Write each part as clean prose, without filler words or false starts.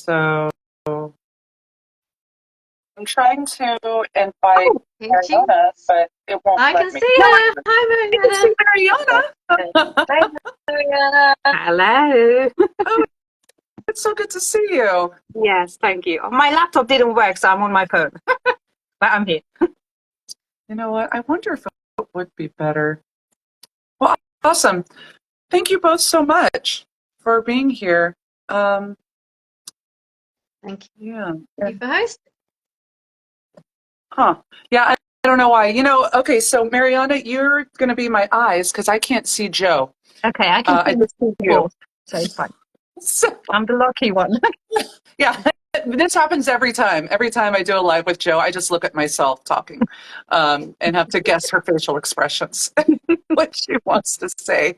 So I'm trying to invite Oh, can she? Marianna, but it won't I let can me. see No, her. I can Hi, see Marianna. Mariana. Hi, Mariana. Hello. Oh, it's so good to see you. Yes, thank you. My laptop didn't work, so I'm on my phone. But I'm here. You know what? I wonder if it would be better. Well, awesome. Thank you both so much for being here. Um, Thank yeah. you for hosting. Huh. Yeah, I don't know why. Okay, so Mariana, you're going to be my eyes because I can't see Joe. Okay, I can I see the just see you. board, so it's fine. So, I'm the lucky one. yeah, this happens every time. Every time I do a live with Joe, I just look at myself talking and have to guess her facial expressions, what she wants to say.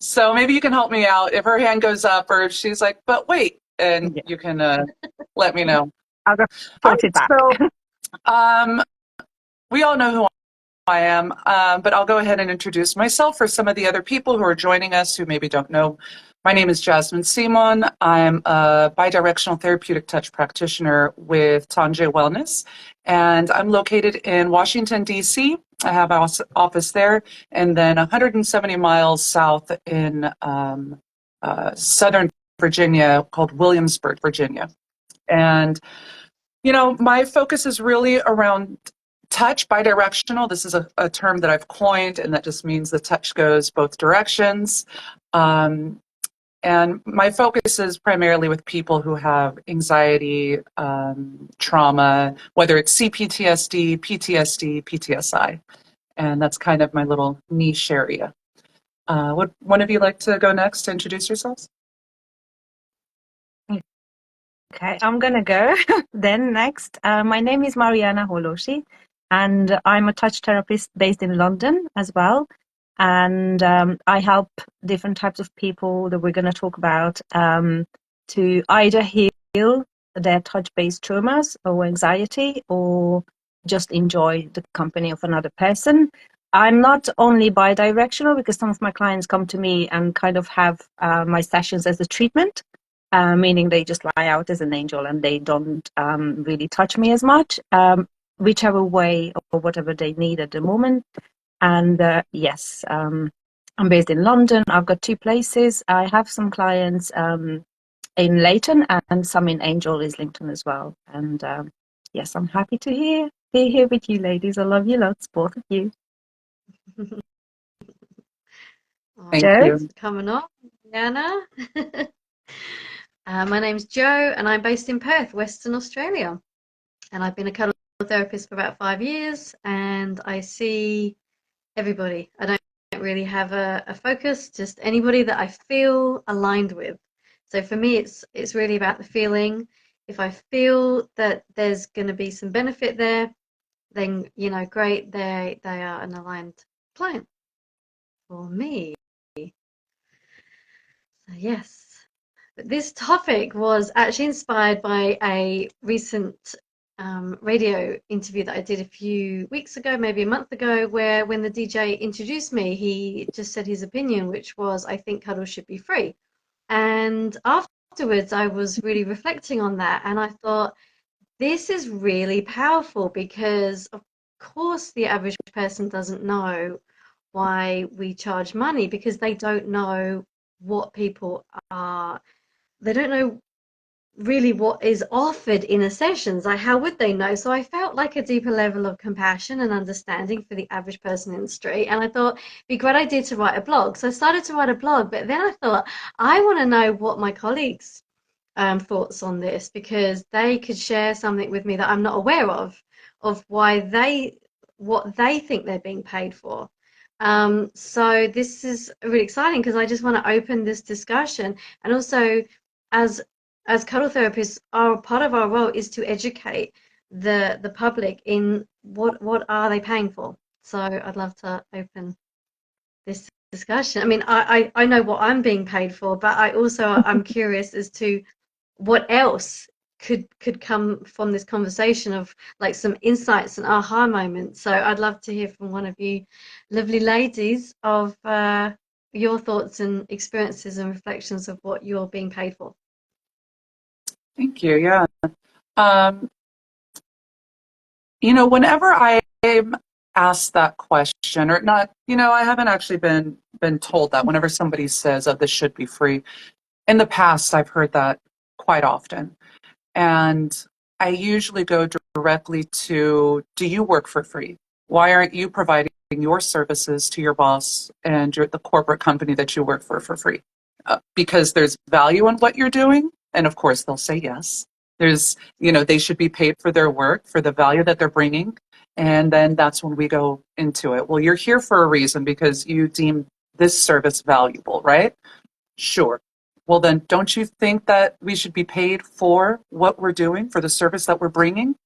So maybe you can help me out if her hand goes up or if she's like, but wait, and Yeah, you can let me know. I'll go All put it right, back. so um, we all know who I am, but I'll go ahead and introduce myself for some of the other people who are joining us who maybe don't know. My name is Jasmine Simon. I'm a bidirectional therapeutic touch practitioner with Tanjay Wellness, and I'm located in Washington, D.C. I have an office there, and then 170 miles south in Southern Virginia called Williamsburg, Virginia. And, my focus is really around touch, bidirectional. This is a term that I've coined, and that just means the touch goes both directions. Um, and my focus is primarily with people who have anxiety, trauma, whether it's CPTSD, PTSD, PTSI. And that's kind of my little niche area. Would one of you like to go next to introduce yourselves? Okay, I'm gonna go then next. My name is Marianna Hollosi, and I'm a touch therapist based in London as well. And I help different types of people that we're going to talk about to either heal their touch-based traumas or anxiety, or just enjoy the company of another person. I'm not only bi-directional because some of my clients come to me and kind of have my sessions as a treatment. Meaning they just lie out as an angel and they don't really touch me as much, whichever way or whatever they need at the moment. And yes, I'm based in London. I've got 2 places. I have some clients in Leighton and some in Angel Islington as well. And yes, I'm happy to be here with you ladies. I love you lots, both of you. Oh, Thank Joe? thanks you. for coming on, Mariana. My name's Jo, and I'm based in Perth, Western Australia. And I've been a cuddle therapist for about 5 years, and I see everybody. I don't really have a focus, just anybody that I feel aligned with. So for me, it's really about the feeling. If I feel that there's going to be some benefit there, then great, they are an aligned client for me. So yes. But this topic was actually inspired by a recent radio interview that I did a few weeks ago, maybe a month ago, where when the DJ introduced me, he just said his opinion, which was, I think cuddle should be free. And afterwards, I was really reflecting on that, and I thought, this is really powerful because, of course, the average person doesn't know why we charge money because they don't know what people are, they don't know really what is offered in a sessions. Like, how would they know? So I felt like a deeper level of compassion and understanding for the average person in the street. And I thought it'd be a great idea to write a blog. So I started to write a blog, but then I thought I want to know what my colleagues' thoughts on this because they could share something with me that I'm not aware of why what they think they're being paid for. So this is really exciting because I just want to open this discussion, and also as cuddle therapists, our part of our role is to educate the public in what are they paying for. So I'd love to open this discussion. I mean, I know what I'm being paid for, but I'm curious as to what else could come from this conversation of like some insights and aha moments. So I'd love to hear from one of you lovely ladies of your thoughts and experiences and reflections of what you're being paid for. Thank you. Yeah. Um, whenever I am asked that question, or not, I haven't actually been told that. Whenever somebody says, "Oh, this should be free," in the past, I've heard that quite often, and I usually go directly to, "Do you work for free? Why aren't you providing your services to your boss and the corporate company that you work for free?" Because there's value in what you're doing, and of course they'll say yes. They should be paid for their work, for the value that they're bringing. And then that's when we go into it. Well, you're here for a reason because you deem this service valuable, right? Sure. Well, then don't you think that we should be paid for what we're doing, for the service that we're bringing?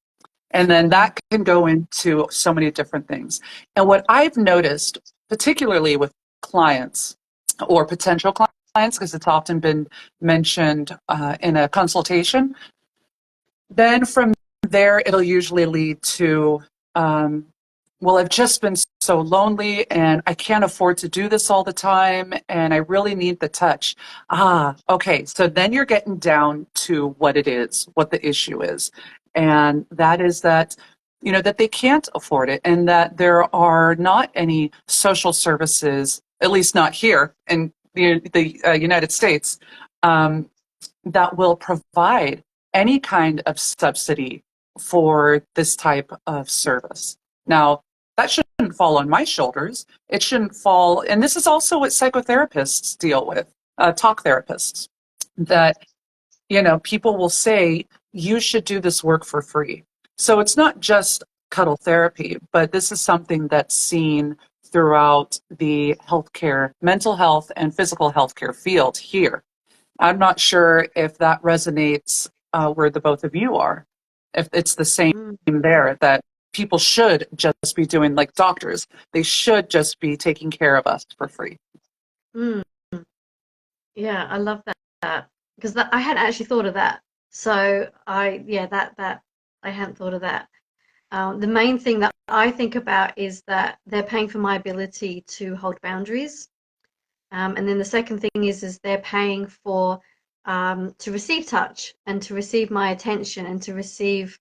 And then that can go into so many different things. And what I've noticed, particularly with clients or potential clients, because it's often been mentioned in a consultation, then from there, it'll usually lead to, well, I've just been so lonely and I can't afford to do this all the time and I really need the touch. Okay. So then you're getting down to what it is, what the issue is. And that is that, that they can't afford it and that there are not any social services, at least not here in the United States, that will provide any kind of subsidy for this type of service. Now, that shouldn't fall on my shoulders. It shouldn't fall, and this is also what psychotherapists deal with, talk therapists, that, people will say, you should do this work for free. So it's not just cuddle therapy, but this is something that's seen throughout the healthcare, mental health and physical healthcare field here. I'm not sure if that resonates where the both of you are. If it's the same there, that people should just be doing like doctors, they should just be taking care of us for free. Mm. Yeah, I love that because I hadn't actually thought of that. So that I hadn't thought of that. The main thing that I think about is that they're paying for my ability to hold boundaries. And then the second thing is they're paying for to receive touch and to receive my attention and to receive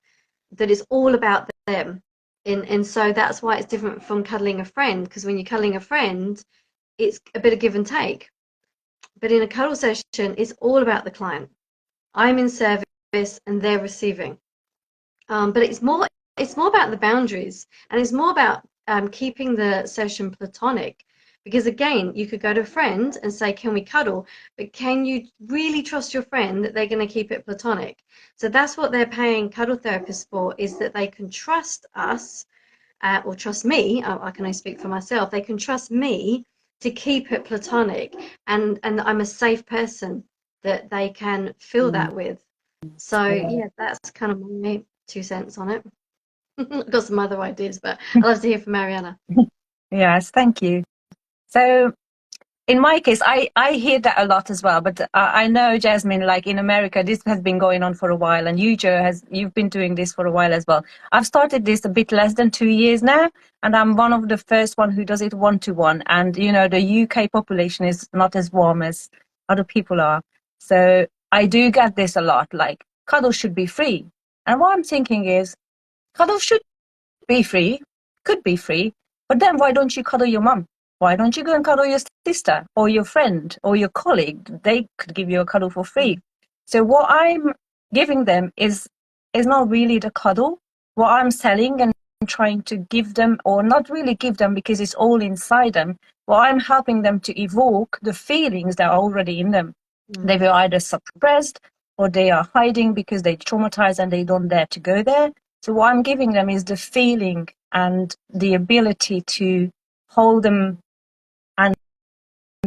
that it's all about them. And so that's why it's different from cuddling a friend, because when you're cuddling a friend, it's a bit of give and take. But in a cuddle session, it's all about the client. I'm in service and they're receiving. But it's more about the boundaries, and it's more about keeping the session platonic. Because again, you could go to a friend and say, "Can we cuddle?" But can you really trust your friend that they're going to keep it platonic? So that's what they're paying cuddle therapists for, is that they can trust us, or trust me. I can only speak for myself. They can trust me to keep it platonic, and I'm a safe person that they can feel that with. So yeah, that's kind of my 2 cents on it. I've got some other ideas, but I'd love to hear from Marianna. Yes, thank you. So in my case, I hear that a lot as well, but I know, Jasmine, like in America, this has been going on for a while, and you, Joe, you've been doing this for a while as well. I've started this a bit less than 2 years now, and I'm one of the first one who does it one-to-one. And, the UK population is not as warm as other people are. So I do get this a lot, like, cuddle should be free. And what I'm thinking is, cuddle should be free, could be free, but then why don't you cuddle your mum? Why don't you go and cuddle your sister or your friend or your colleague? They could give you a cuddle for free. So what I'm giving them is not really the cuddle. What I'm selling and trying to give them, or not really give them because it's all inside them, what I'm helping them to evoke the feelings that are already in them. They were either suppressed or they are hiding because they traumatized and they don't dare to go there. So what I'm giving them is the feeling and the ability to hold them and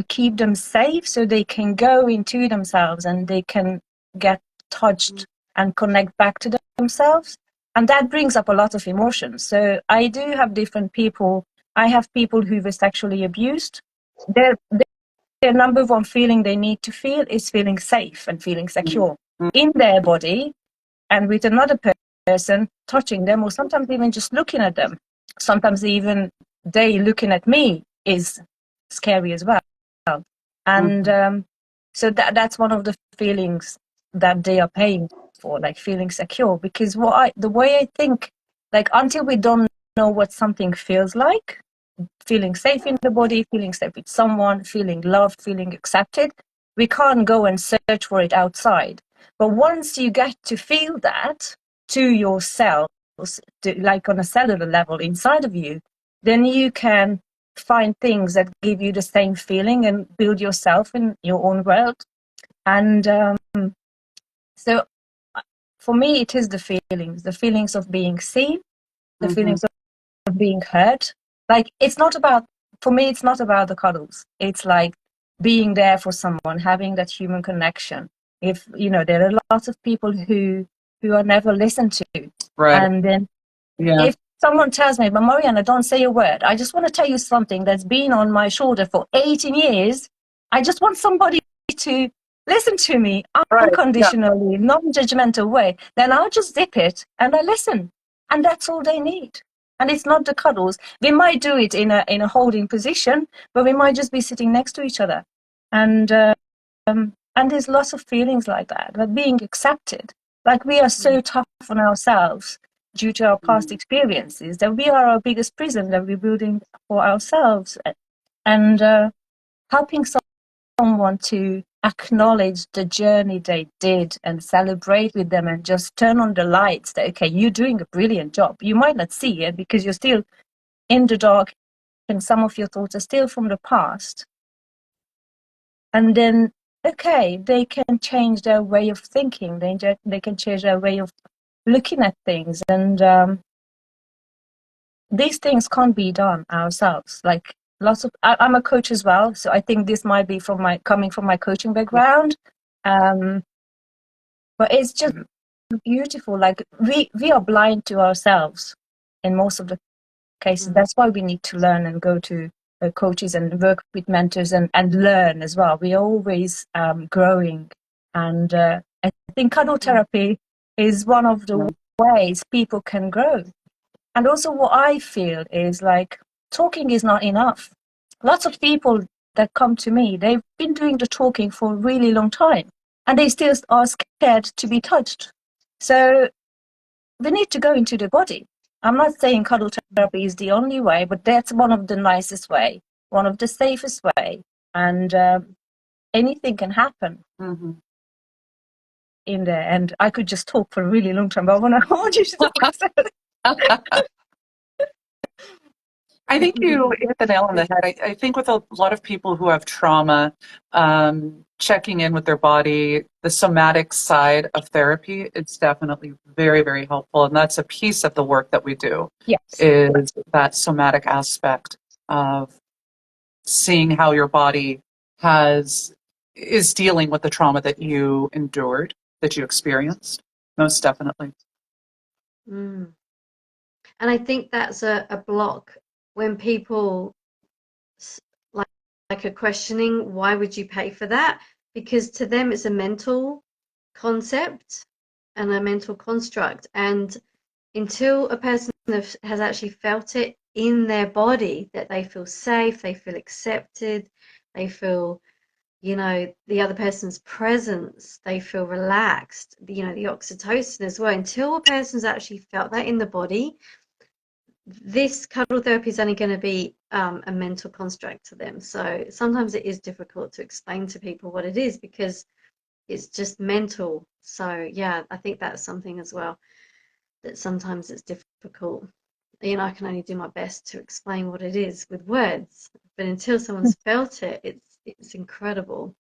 keep them safe so they can go into themselves and they can get touched and connect back to themselves. And that brings up a lot of emotions. So I do have different people. I have people who were sexually abused. Their number one feeling they need to feel is feeling safe and feeling secure in their body and with another person touching them, or sometimes even just looking at them. Sometimes even they looking at me is scary as well. And so that's one of the feelings that they are paying for, like feeling secure. Because the way I think, like until we don't know what something feels like, feeling safe in the body, feeling safe with someone, feeling loved, feeling accepted, we can't go and search for it outside. But once you get to feel that to yourself, like on a cellular level inside of you, then you can find things that give you the same feeling and build yourself in your own world. And so for me, it is the feelings of being seen, the feelings of being heard. Like, it's not about, for me, it's not about the cuddles. It's like being there for someone, having that human connection. If, you know, there are lots of people who are never listened to. Right. And then Yeah. if someone tells me, but Marianna, don't say a word. I just want to tell you something that's been on my shoulder for 18 years. I just want somebody to listen to me Right. unconditionally, non-judgmental way. Then I'll just zip it and I listen. And that's all they need. And it's not the cuddles. We might do it in a holding position, but we might just be sitting next to each other. And there's lots of feelings like that, but being accepted. Like, we are so tough on ourselves due to our past experiences that we are our biggest prison that we're building for ourselves. And helping someone to acknowledge the journey they did and celebrate with them and just turn on the lights that, okay, you're doing a brilliant job. You might not see it because you're still in the dark and some of your thoughts are still from the past. And then, okay, they can change their way of thinking. They can change their way of looking at things. And these things can't be done ourselves. Like, I'm a coach as well, so I think this might be coming from my coaching background. But it's just beautiful. Like, we are blind to ourselves in most of the cases. That's why we need to learn and go to coaches and work with mentors and learn as well. We're always growing. And I think cuddle therapy is one of the ways people can grow. And also what I feel is, like, talking is not enough. Lots of people that come to me, they've been doing the talking for a really long time and they still are scared to be touched. So we need to go into the body. I'm not saying cuddle therapy is the only way, but that's one of the nicest way, one of the safest way. And anything can happen in there. And I could just talk for a really long time, but I want you to talk. I think you hit the nail on the head. I think with a lot of people who have trauma, checking in with their body, the somatic side of therapy, it's definitely very, very helpful. And that's a piece of the work that we do, is that somatic aspect of seeing how your body is dealing with the trauma that you endured, that you experienced. Most definitely. And I think that's a block when people like are questioning, why would you pay for that? Because to them it's a mental concept and a mental construct. And until a person has actually felt it in their body, that they feel safe, they feel accepted, they feel, you know, the other person's presence, they feel relaxed, you know, the oxytocin as well. Until a person's actually felt that in the body, this cuddle therapy is only going to be a mental construct to them. So sometimes it is difficult to explain to people what it is because it's just mental. So yeah, I think that's something as well, that sometimes it's difficult. You know, I can only do my best to explain what it is with words, but until someone's felt it, it's incredible.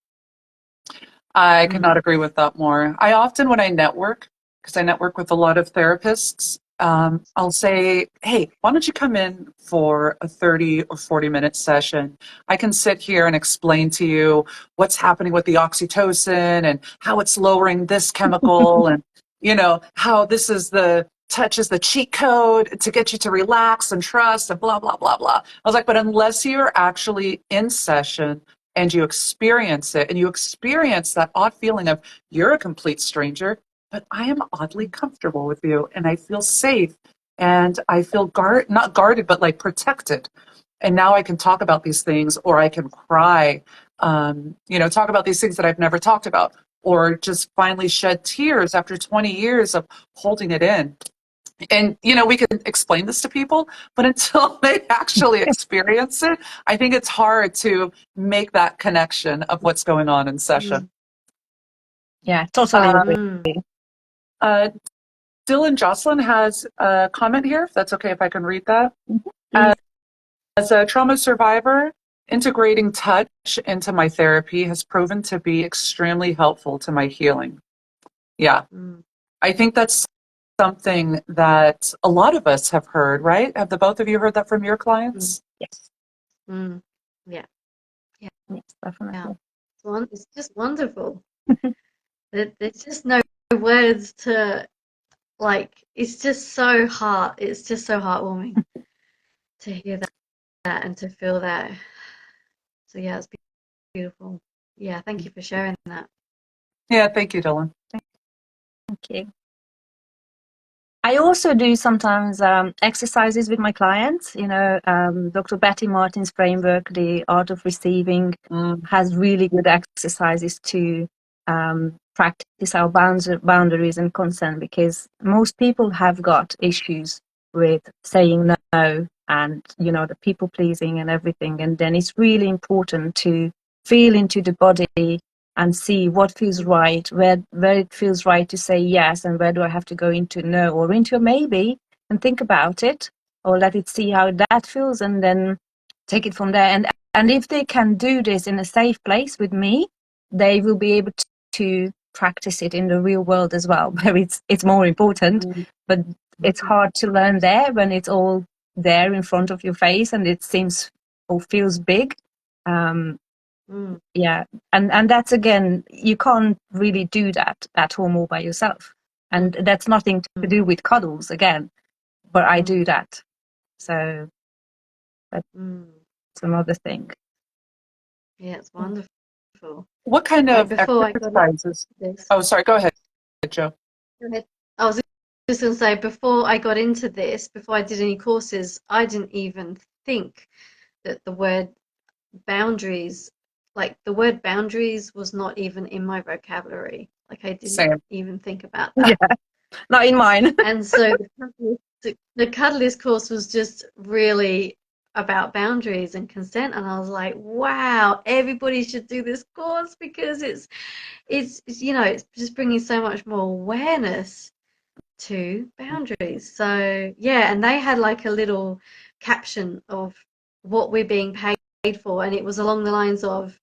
I could not agree with that more. I often, when I network, because I network with a lot of therapists, I'll say, hey, why don't you come in for a 30 or 40-minute session? I can sit here and explain to you what's happening with the oxytocin and how it's lowering this chemical and, you know, how this is the touch is the cheat code to get you to relax and trust and blah, blah, blah, blah. I was like, but unless you're actually in session and you experience it and you experience that odd feeling of you're a complete stranger, but I am oddly comfortable with you and I feel safe and I feel not guarded, but like protected. And now I can talk about these things, or I can cry, you know, talk about these things that I've never talked about. or just finally shed tears after 20 years of holding it in. And, we can explain this to people, but until they actually experience it, I think it's hard to make that connection of what's going on in session. Yeah, totally agree. Uh, Dylan Jocelyn has a comment here, if that's okay if I can read that. As a trauma survivor, integrating touch into my therapy has proven to be extremely helpful to my healing. Yeah, I think that's something that a lot of us have heard, right? Have the both of you heard that from your clients? Yes. Yeah. Yes, definitely. Yeah. It's just wonderful. There's just no words to, it's just so heartwarming to hear that and to feel that. So yeah, it's beautiful. Yeah, thank you for sharing that. Yeah, thank you, Dylan. Thank you. I also do sometimes exercises with my clients. Dr. Betty Martin's framework, The Art of Receiving, has really good exercises to practice our boundaries and consent, because most people have got issues with saying no and, the people pleasing and everything. And then it's really important to feel into the body and see what feels right, where it feels right to say yes, and where do I have to go into no or into a maybe, and think about it, or let it see how that feels, and then take it from there. And if they can do this in a safe place with me, they will be able to practice it in the real world as well, where it's more important. But it's hard to learn there when it's all there in front of your face and it seems or feels big. Yeah, and that's, again, you can't really do that at home all by yourself, and that's nothing to do with cuddles again, but I do that, so that's another thing. Yeah, it's wonderful. What kind of before I got exercises? this, Oh, sorry, go ahead, Joe. I was just going to say, before I got into this, before I did any courses, I didn't even think that the word boundaries, the word boundaries was not even in my vocabulary. I didn't even think about that. Yeah, not in mine. And so the Cuddlist course was just really about boundaries and consent, and I was like, wow, everybody should do this course, because it's it's just bringing so much more awareness to boundaries. So yeah, and they had a little caption of what we're being paid for, and it was along the lines of,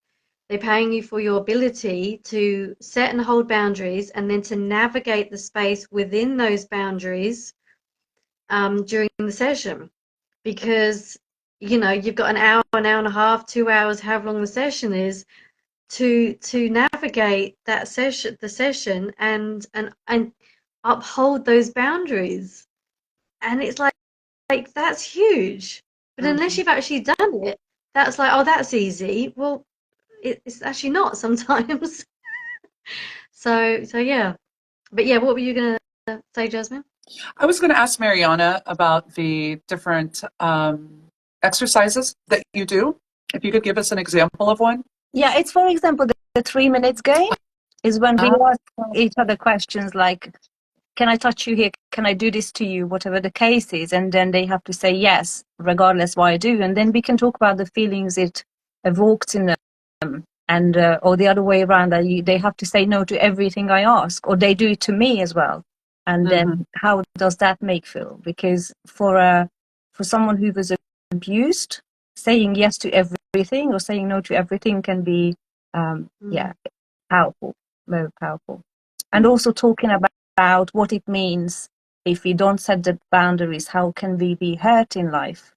they're paying you for your ability to set and hold boundaries, and then to navigate the space within those boundaries during the session, because you've got an hour and a half, 2 hours, however long the session is, to navigate the session and uphold those boundaries. And it's like that's huge. But unless you've actually done it, that's oh, that's easy. Well, it's actually not sometimes. So yeah. But yeah, what were you gonna say, Jasmine? I was going to ask Marianna about the different exercises that you do. If you could give us an example of one. Yeah, it's, for example, the 3 minutes game is when we ask each other questions like, can I touch you here? Can I do this to you? Whatever the case is. And then they have to say yes, regardless why I do. And then we can talk about the feelings it evokes in them. And, or the other way around, that they have to say no to everything I ask, or they do it to me as well. And then how does that make feel? Because for someone who was abused, saying yes to everything or saying no to everything can be, powerful, very powerful. And also talking about what it means if we don't set the boundaries. How can we be hurt in life?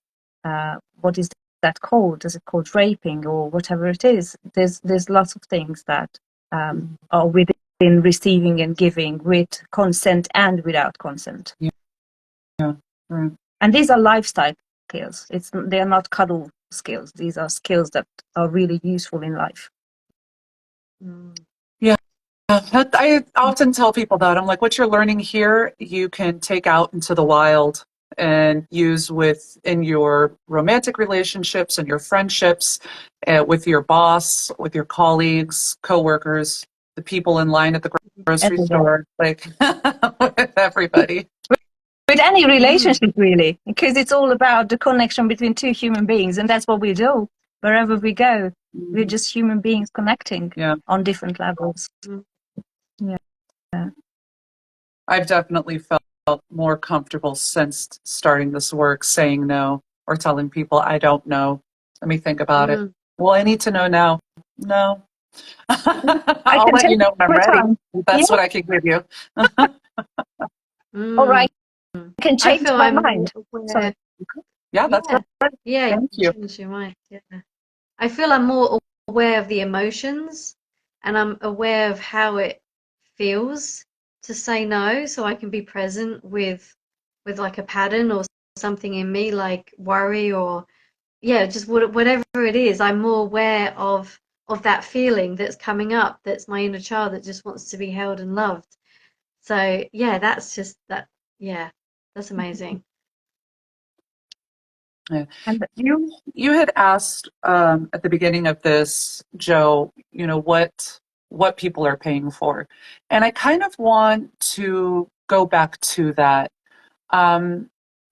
What is that called? Is it called raping or whatever it is? There's lots of things that are within receiving and giving, with consent and without consent. Yeah. Right. And these are lifestyle skills. They are not cuddle skills. These are skills that are really useful in life. Yeah. I often tell people that. I'm like, what you're learning here, you can take out into the wild and use in your romantic relationships and your friendships, with your boss, with your colleagues, coworkers. the people in line at the grocery Every day. store, like with everybody. With any Mm. relationship, really, because it's all about the connection between two human beings, and that's what we do. Wherever we go, we're Mhm. just human beings connecting Yeah, on different levels. Mm. Yeah. I've definitely felt more comfortable since starting this work saying no or telling people I don't know. Let me think about it. Mm. Well, I need to know now. No. I I'll can let take you know when I'm my ready. time. Yeah. That's what I can give you. All Mm. right. I can I change feel my I'm more mind. aware. Sorry. Yeah, that's Yeah, right. yeah, you Thank can you. change your mind. Yeah. I feel I'm more aware of the emotions and I'm aware of how it feels to say no, so I can be present with like a pattern or something in me like worry or yeah, just whatever it is. I'm more aware of that feeling that's coming up, that's my inner child that just wants to be held and loved. So yeah, that's just that. Yeah, that's amazing. Yeah. And You had asked at the beginning of this, Joe, what people are paying for. And I kind of want to go back to that um,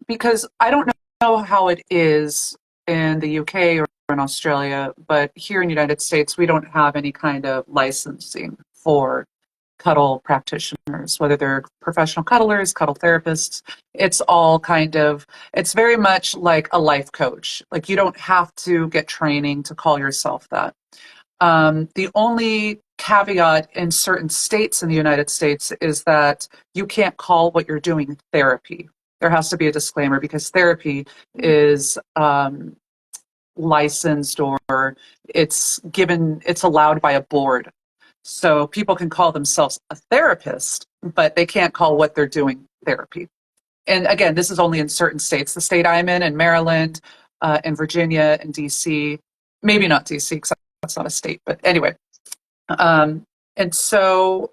because I don't know how it is in the UK or in Australia, but here in the United States, we don't have any kind of licensing for cuddle practitioners, whether they're professional cuddlers, cuddle therapists. It's all kind of, it's very much like a life coach. Like you don't have to get training to call yourself that. The only caveat in certain states in the United States is that you can't call what you're doing therapy. There has to be a disclaimer because therapy is licensed or it's allowed by a board. So people can call themselves a therapist, but they can't call what they're doing therapy. And again, this is only in certain states. The state I'm in Maryland, in Virginia, and DC, maybe not DC because that's not a state, but anyway. Um, and so,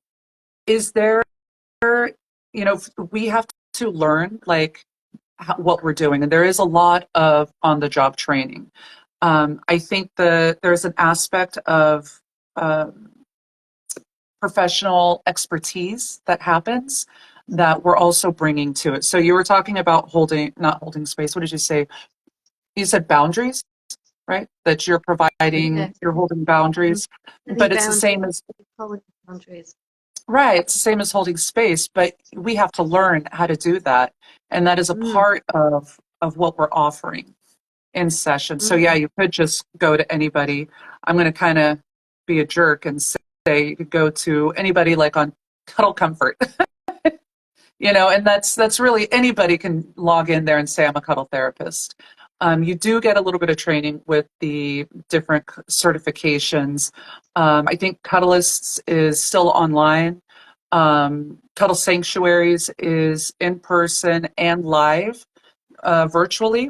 is there, we have to learn like what we're doing, and there is a lot of on-the-job training. I think there's an aspect of um, professional expertise that happens that we're also bringing to it. So you were talking about not holding space. What did you say? You said boundaries, right? That Yeah. you're holding Mm. boundaries, Setting but it's the boundaries, same as, following boundaries. right, it's the same as holding space, but we have to learn how to do that. And that is a Mm. part of what we're offering in session. So Mm. yeah, you could just go to anybody. I'm going to kind of be a jerk and say you could go to anybody like on Cuddle Comfort, and that's really anybody can log in there and say I'm a cuddle therapist. You do get a little bit of training with the different certifications. I think Cuddlists is still online. Cuddle Sanctuaries is in person and live virtually.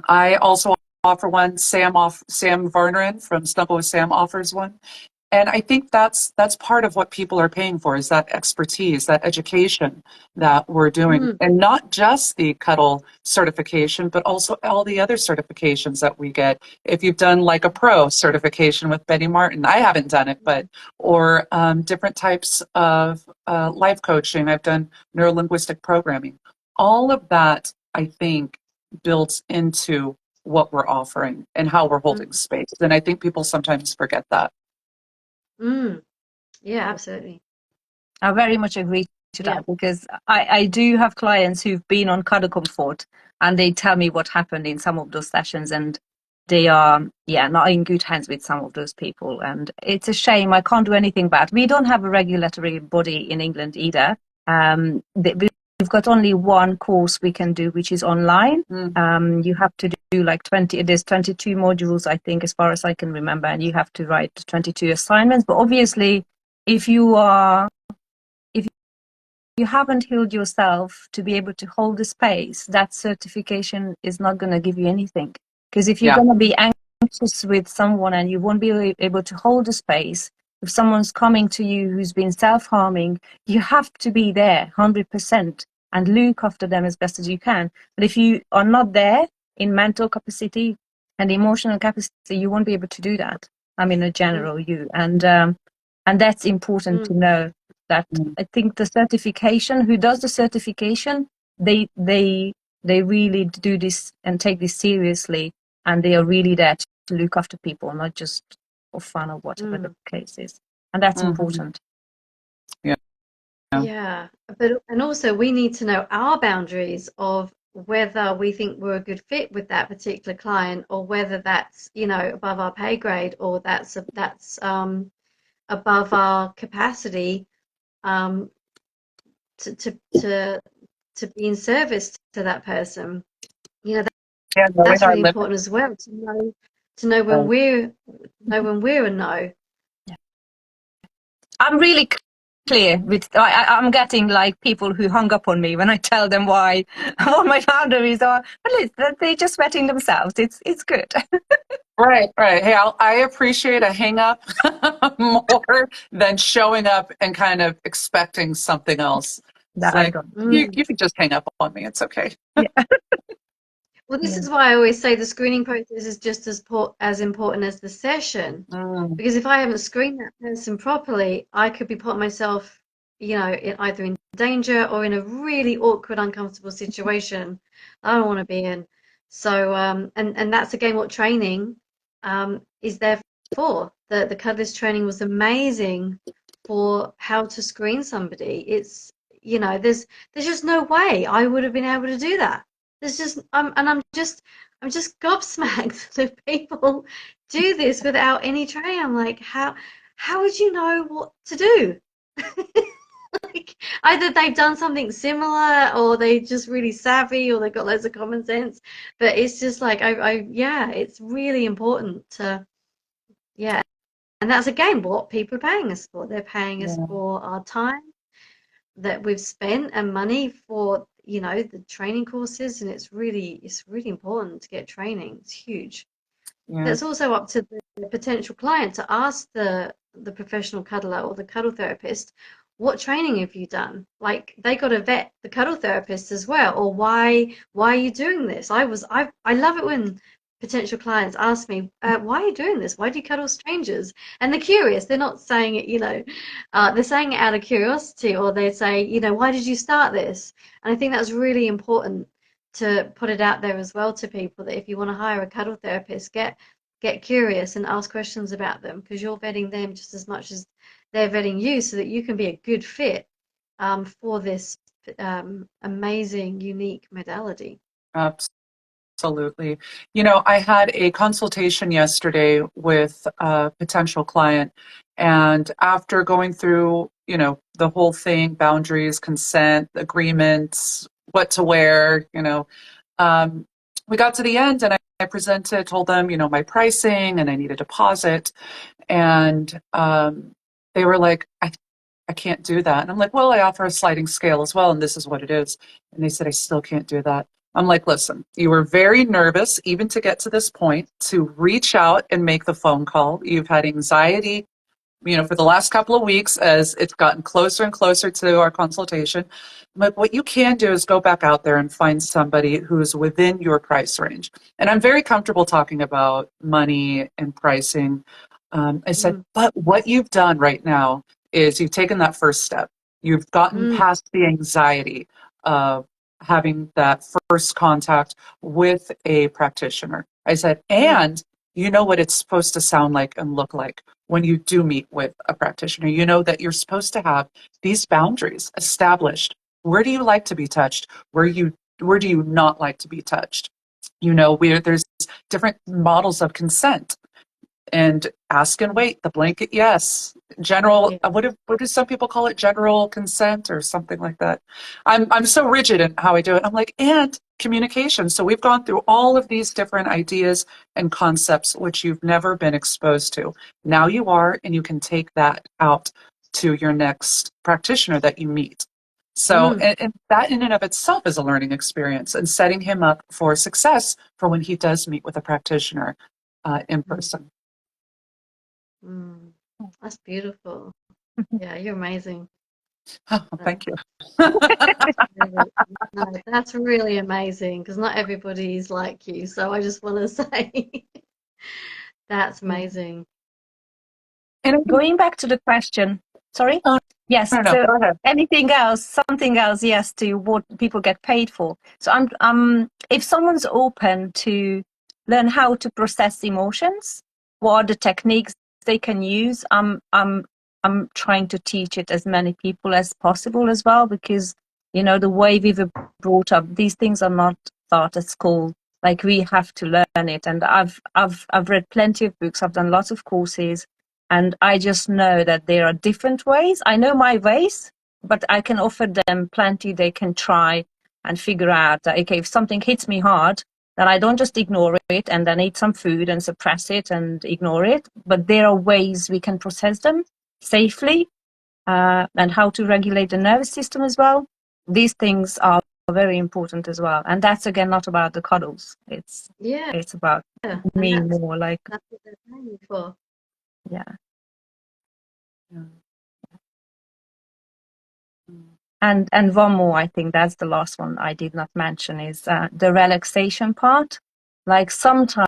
I also offer one. Sam Varnerin from Snuggle with Sam offers one. And I think that's part of what people are paying for is that expertise, that education that we're doing. Mm. And not just the cuddle certification, but also all the other certifications that we get. If you've done like a pro certification with Betty Martin, I haven't done it, but, or different types of life coaching. I've done neurolinguistic programming. All of that, I think, builds into what we're offering and how we're Mm. holding space. And I think people sometimes forget that. Mm. Yeah, absolutely. I very much agree to Yeah. that because I do have clients who've been on Cuddle Comfort and they tell me what happened in some of those sessions, and they are, yeah, not in good hands with some of those people. And it's a shame. I can't do anything about it. We don't have a regulatory body in England either. We've got only one course we can do, which is online. You have to do like 20, there's 22 modules, I think, as far as I can remember, and you have to write 22 assignments. But obviously, if you haven't healed yourself to be able to hold the space, that certification is not going to give you anything. Because if you're Yeah. going to be anxious with someone and you won't be able to hold the space, if someone's coming to you who's been self-harming, you have to be there 100% and look after them as best as you can. But if you are not there in mental capacity and emotional capacity, you won't be able to do that. I mean, a general you. And And that's important to know, that Mm. I think the certification, who does the certification, they really do this and take this seriously, and they are really there to look after people, not just for fun or whatever the case is. And that's Mhm. important. Yeah. Yeah, but and also we need to know our boundaries of whether we think we're a good fit with that particular client, or whether that's, above our pay grade, or that's above our capacity um to be in service to that person. Yeah, knowing That's our really limits. important as well, to know when we're a no. I'm really clear with, I'm getting like people who hung up on me when I tell them why, what my boundaries are. But they're just vetting themselves. It's good. Right, right. Hey, I appreciate a hang up more than showing up and kind of expecting something else. It's That I like, don't. you can just hang up on me. It's okay. Yeah. Well, this Yeah. is why I always say the screening process is just as important as the session. Mm, Because if I haven't screened that person properly, I could be putting myself, either in danger or in a really awkward, uncomfortable situation I don't want to be in. So, and that's again what training is there for. The Cuddlist training was amazing for how to screen somebody. It's, there's just no way I would have been able to do that. There's just, I'm just gobsmacked that people do this without any training. I'm like, how would you know what to do? Like, either they've done something similar, or they just really savvy, or they've got loads of common sense. But it's just like, yeah, it's really important to, yeah. And that's again what people are paying us for. They're paying us yeah, for our time that we've spent, and money for, the training courses. And it's really important to get training. It's huge. yeah. That's also up to the potential client to ask the professional cuddler or the cuddle therapist, what training have you done? Like, they got to vet the cuddle therapist as well, or why are you doing this? I love it when potential clients ask me, why are you doing this? Why do you cuddle strangers? And they're curious. They're not saying it, they're saying it out of curiosity, or they say, why did you start this? And I think that's really important to put it out there as well to people, that if you want to hire a cuddle therapist, get curious and ask questions about them, because you're vetting them just as much as they're vetting you, so that you can be a good fit for this amazing, unique modality. Absolutely. I had a consultation yesterday with a potential client, and after going through, the whole thing, boundaries, consent, agreements, what to wear, um, we got to the end, and I presented, told them, my pricing, and I need a deposit. And they were like, I can't do that. And I'm like, well, I offer a sliding scale as well, and this is what it is. And they said, I still can't do that. I'm like, listen, you were very nervous even to get to this point, to reach out and make the phone call. You've had anxiety, for the last couple of weeks as it's gotten closer and closer to our consultation. But what you can do is go back out there and find somebody who's within your price range. And I'm very comfortable talking about money and pricing. I said, Mm, but what you've done right now is you've taken that first step. You've gotten mm, past the anxiety of having that first contact with a practitioner. I said, mm, and you know what it's supposed to sound like and look like when you do meet with a practitioner. You know that you're supposed to have these boundaries established. Where do you like to be touched? Where do you not like to be touched? There's different models of consent, and ask and wait, the blanket yes, general, yeah. what do some people call it, general consent or something like that. I'm so rigid in how I do it. I'm like, and communication. So we've gone through all of these different ideas and concepts which you've never been exposed to. Now you are, and you can take that out to your next practitioner that you meet. So, Mm, and that in and of itself is a learning experience, and setting him up for success for when he does meet with a practitioner in mm, person. mm. That's beautiful. Yeah, you're amazing. Oh, That- thank you. really, no, that's really amazing, because not everybody's like you. So I just want to say that's amazing. And going back to the question, sorry? oh, Yes. no, So go ahead. anything else, something else, yes, to what people get paid for. So if someone's open to learn how to process emotions, what are the techniques they can use? I'm trying to teach it as many people as possible as well, because the way we were brought up, these things are not taught at school. Like, we have to learn it. And I've read plenty of books. I've done lots of courses. And I just know that there are different ways. I know my ways, but I can offer them plenty they can try and figure out that, okay, if something hits me hard, then I don't just ignore it and then eat some food and suppress it and ignore it. But there are ways we can process them safely, and how to regulate the nervous system as well. These things are very important as well. And that's, again, not about the cuddles. It's about and me more like, that's what they're paying for. yeah. Yeah. And one more, I think that's the last one I did not mention, is the relaxation part. Like, sometimes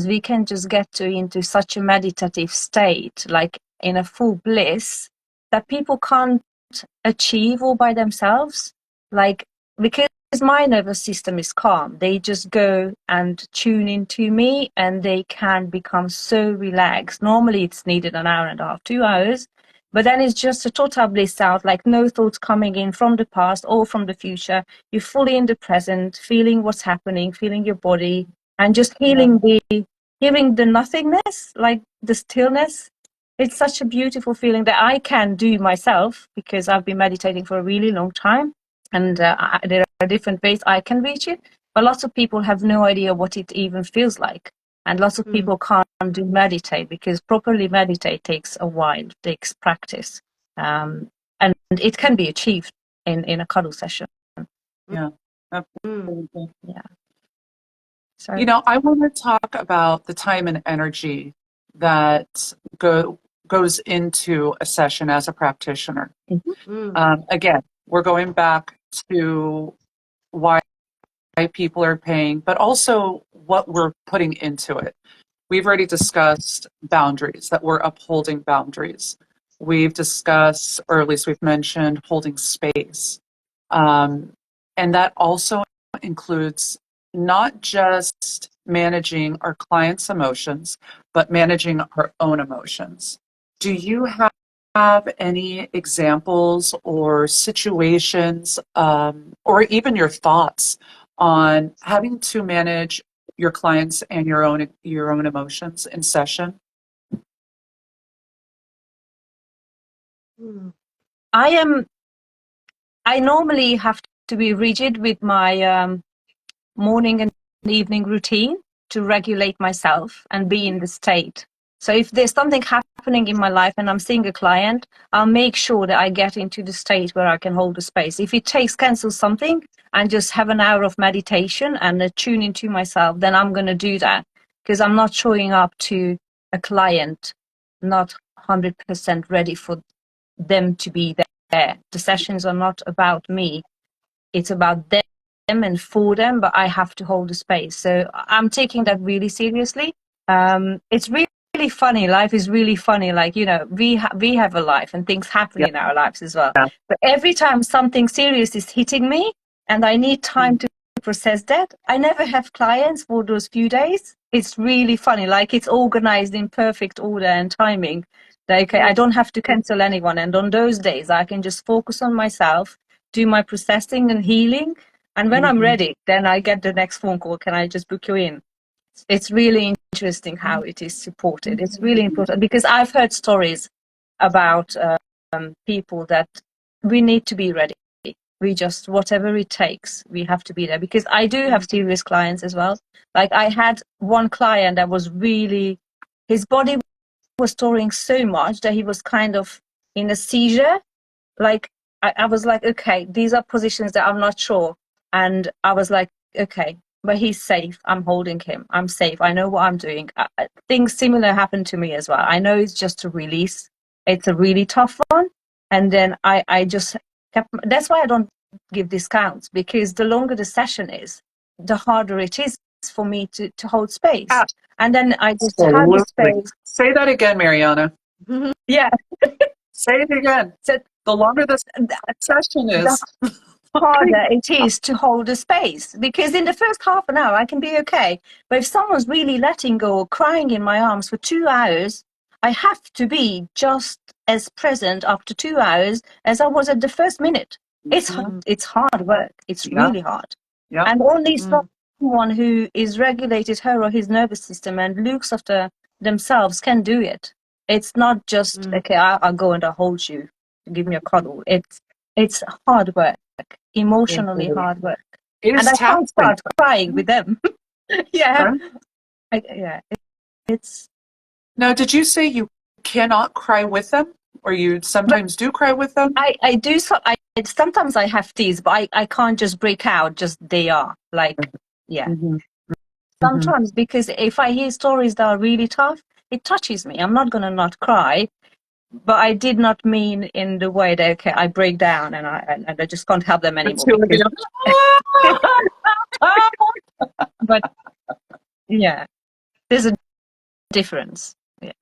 we can just get into such a meditative state, like in a full bliss, that people can't achieve all by themselves. Like, because my nervous system is calm, they just go and tune into me and they can become so relaxed. Normally it's needed an hour and a half, 2 hours. But then it's just a total bliss out, like no thoughts coming in from the past or from the future. You're fully in the present, feeling what's happening, feeling your body, and just hearing the nothingness, like the stillness. It's such a beautiful feeling that I can do myself, because I've been meditating for a really long time, and there are different ways I can reach it. But lots of people have no idea what it even feels like. And lots of people can't do meditate, because properly meditate takes a while, takes practice. And it can be achieved in a cuddle session. Yeah. Absolutely. Yeah. So, I want to talk about the time and energy that goes into a session as a practitioner. Again, we're going back to why people are paying, but also what we're putting into it. We've already discussed boundaries, that we're upholding boundaries. We've discussed, or at least we've mentioned, holding space. And that also includes not just managing our clients' emotions, but managing our own emotions. Do you have any examples or situations, or even your thoughts on having to manage your clients and your own emotions in session? I normally have to be rigid with my morning and evening routine to regulate myself and be in the state. So if there's something happening in my life and I'm seeing a client, I'll make sure that I get into the state where I can hold the space. If it takes cancel something and just have an hour of meditation and tune into myself, then I'm going to do that, because I'm not showing up to a client not 100% ready for them to be there. The sessions are not about me. It's about them and for them, but I have to hold the space. So I'm taking that really seriously. It's really funny. Life is really funny. Like, we have a life and things happen in our lives as well. Yeah. But every time something serious is hitting me and I need time to process that, I never have clients for those few days. It's really funny. Like, it's organized in perfect order and timing. Like, I don't have to cancel anyone. And on those days, I can just focus on myself, do my processing and healing. And when I'm ready, then I get the next phone call. Can I just book you in? It's really interesting how it is supported. It's really important, because I've heard stories about people that we need to be ready. We just, whatever it takes, we have to be there. Because I do have serious clients as well. Like, I had one client that was really, his body was storing so much that he was kind of in a seizure. Like, I was like, okay, these are positions that I'm not sure. And I was like, okay, but he's safe. I'm holding him. I'm safe. I know what I'm doing. Things similar happened to me as well. I know it's just a release. It's a really tough one. And then I just kept, that's why I don't give discounts, because the longer the session is, the harder it is for me to hold space. And then I just had the space. Say that again, Marianna. Yeah. Say it again. So The longer this session the is, harder it is to hold a space, because in the first half an hour I can be okay, but if someone's really letting go or crying in my arms for 2 hours, I have to be just as present after 2 hours as I was at the first minute. Mhm. It's hard work. It's Yeah, really hard, yeah. and only Mm. someone who is regulated her or his nervous system and looks after themselves can do it. It's not just Mm. okay, I'll go and I'll hold you, give me a cuddle. It's hard work, emotionally It hard work, and is I can't taxing. start crying with them. Yeah, Right? yeah, it's Now, did you say you cannot cry with them, or you but sometimes do cry with them? I do so I sometimes I have tears, but I can't just break out, just they are like, yeah, Mhm. Mhm. sometimes, because if I hear stories that are really tough, it touches me. I'm not gonna not cry, but I did not mean in the way that okay, I break down and I just can't help them The anymore two of because you. but yeah, there's a difference. Yeah.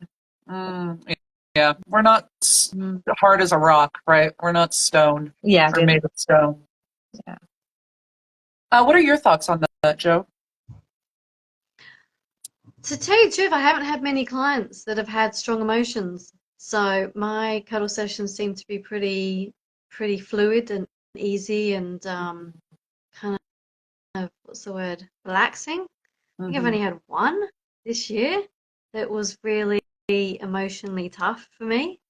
Mm, yeah, we're not Mm. hard as a rock, right? We're not stone Yeah, or made of stone. yeah. What are your thoughts on that, Joe? To tell you the truth, I haven't had many clients that have had strong emotions. So my cuddle sessions seem to be pretty fluid and easy and kind of, what's the word, relaxing. I think I've Hmm. only had one this year that was really emotionally tough for me,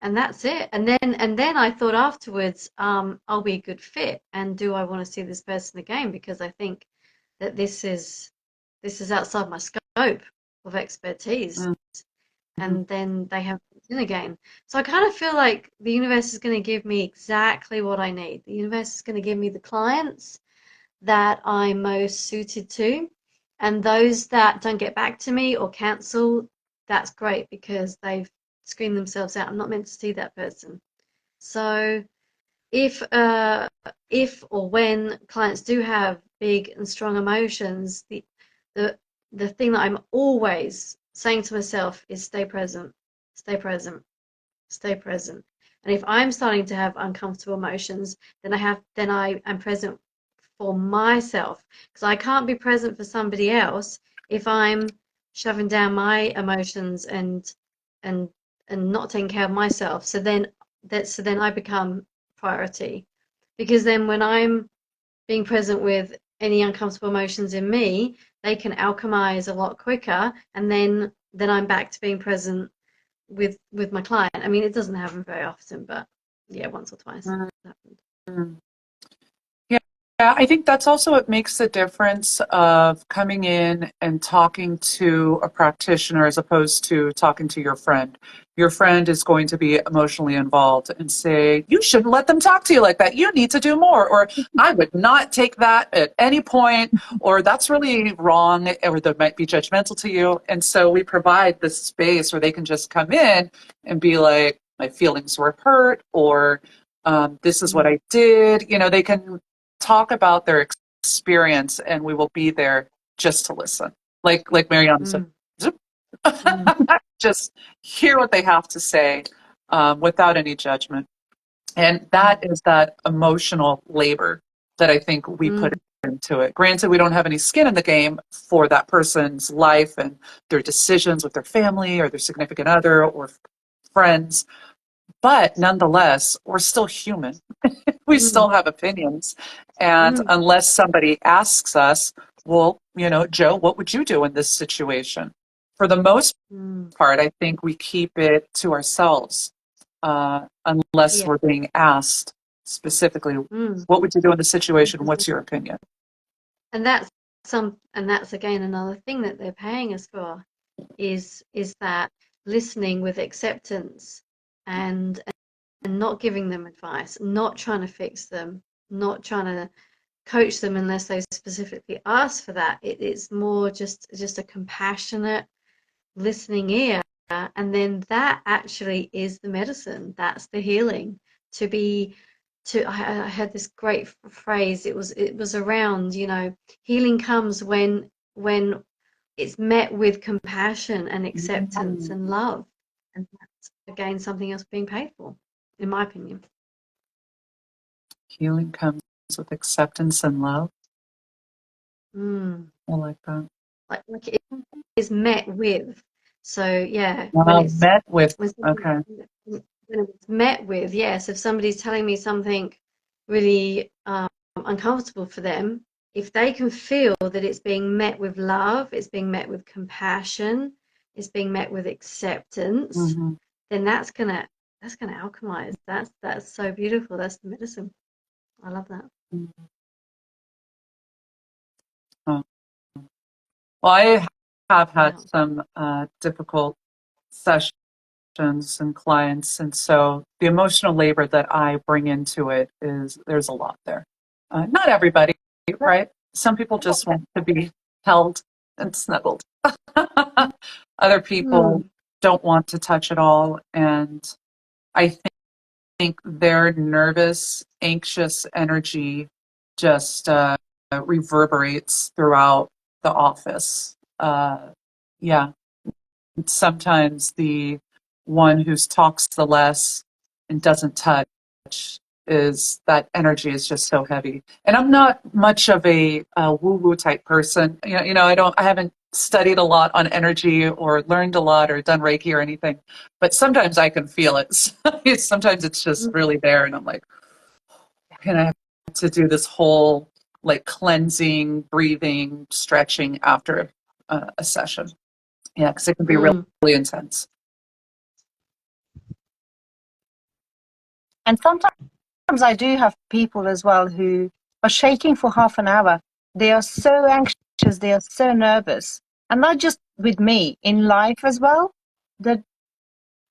and that's it. And then I thought afterwards, I'll be a good fit, and do I want to see this person again? Because I think that this is outside my scope of expertise. Hmm. And then they have in again. So I kind of feel like the universe is going to give me exactly what I need. The universe is going to give me the clients that I'm most suited to. And those that don't get back to me or cancel, that's great because they've screened themselves out. I'm not meant to see that person. So if if or when clients do have big and strong emotions, the the thing that I'm always saying to myself is stay present, stay present, stay present. And if I'm starting to have uncomfortable emotions, then I am present for myself, because I can't be present for somebody else if I'm shoving down my emotions and and not taking care of myself. So then I become priority, because then when I'm being present with any uncomfortable emotions in me, they can alchemize a lot quicker, and then I'm back to being present with my client. I mean, it doesn't happen very often, but yeah, once or twice it happened. Hmm. Yeah, yeah, I think that's also what makes the difference of coming in and talking to a practitioner as opposed to talking to your friend. Your friend is going to be emotionally involved and say, you shouldn't let them talk to you like that. You need to do more. Or I would not take that at any point. Or that's really wrong. Or they might be judgmental to you. And so we provide this space where they can just come in and be like, my feelings were hurt, or this is what Mm, I did. They can talk about their experience, and we will be there just to listen. Like Marianna said, mm, zip. mm, Just hear what they have to say without any judgment. And that mm, is that emotional labor that I think we put mm, into it. Granted, we don't have any skin in the game for that person's life and their decisions with their family or their significant other or friends, but nonetheless, we're still human. We mm, still have opinions. And mm, unless somebody asks us, well, Joe, what would you do in this situation? For the most mm. part, I think we keep it to ourselves, unless Yeah. we're being asked specifically, Mm. what would you do in this situation? What's your opinion? And that's again another thing that they're paying us for, is that listening with acceptance, and and not giving them advice, not trying to fix them, not trying to coach them unless they specifically ask for that. It's more just a compassionate listening ear, and then that actually is the medicine. That's the healing. To be to I had this great phrase. It was around, healing comes when it's met with compassion and acceptance Mm. and love. And again, something else being paid for, in my opinion. Healing comes with acceptance and love. Mm. I like that. Like it is met with. So yeah, Met with. when Okay. when it's met with, yes, if somebody's telling me something really uncomfortable for them, if they can feel that it's being met with love, it's being met with compassion, it's being met with acceptance, Mhm. then that's gonna alchemize. That's so beautiful. That's the medicine. I love that. Oh. Well, I have had Yeah. some difficult sessions and clients, and so the emotional labor that I bring into it is there's a lot there. Not everybody, right? Some people just want to be held and snuggled. Other people Mm. don't want to touch at all, and I think their nervous, anxious energy just reverberates throughout the office. Yeah, sometimes the one who talks the less and doesn't touch is that energy is just so heavy. And I'm not much of a woo-woo type person. I haven't studied a lot on energy or learned a lot or done Reiki or anything, but sometimes I can feel it. Sometimes it's just really there, and I'm like, and I have to do this whole like cleansing, breathing, stretching after a session. Yeah, because it can be really, Mm. really intense. And sometimes I do have people as well who are shaking for half an hour. They are so anxious, they are so nervous. And not just with me, in life as well, that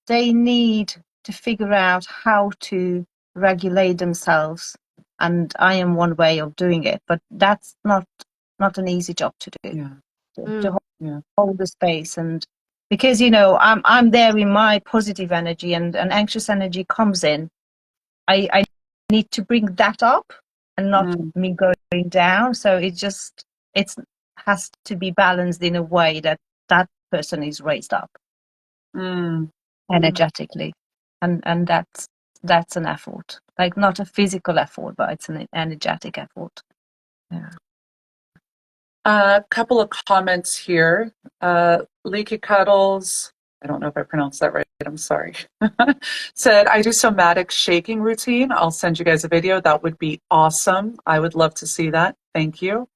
they need to figure out how to regulate themselves. And I am one way of doing it, but that's not an easy job to do. Yeah. To Mm. Yeah. hold the space, and because I'm there in my positive energy, and an anxious energy comes in, I need to bring that up and not Mm. me going down. So it has to be balanced in a way that that person is raised up Mm. energetically, and that's an effort, like not a physical effort, but it's an energetic effort. Yeah. A couple of comments here. Leaky Cuddles, I don't know if I pronounced that right. I'm sorry. Said, I do somatic shaking routine. I'll send you guys a video. That would be awesome. I would love to see that. Thank you.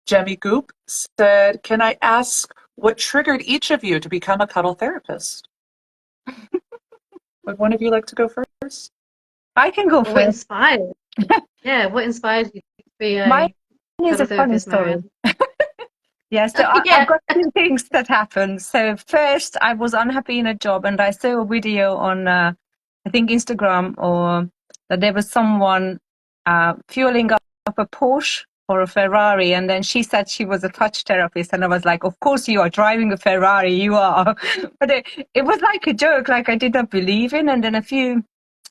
Jemmy Goop said, can I ask what triggered each of you to become a cuddle therapist? Would one of you like to go first? I can go Or what first. inspired? Yeah, what inspired you to be Mine a is cuddle a funny therapist, story. Marianne? Yeah, so I've Yeah. got two things that happened. So first, I was unhappy in a job, and I saw a video on, I think Instagram, or that there was someone fueling up a Porsche or a Ferrari, and then she said she was a touch therapist, and I was like, "Of course you are driving a Ferrari, you are." But it was like a joke, like I did not believe in. And then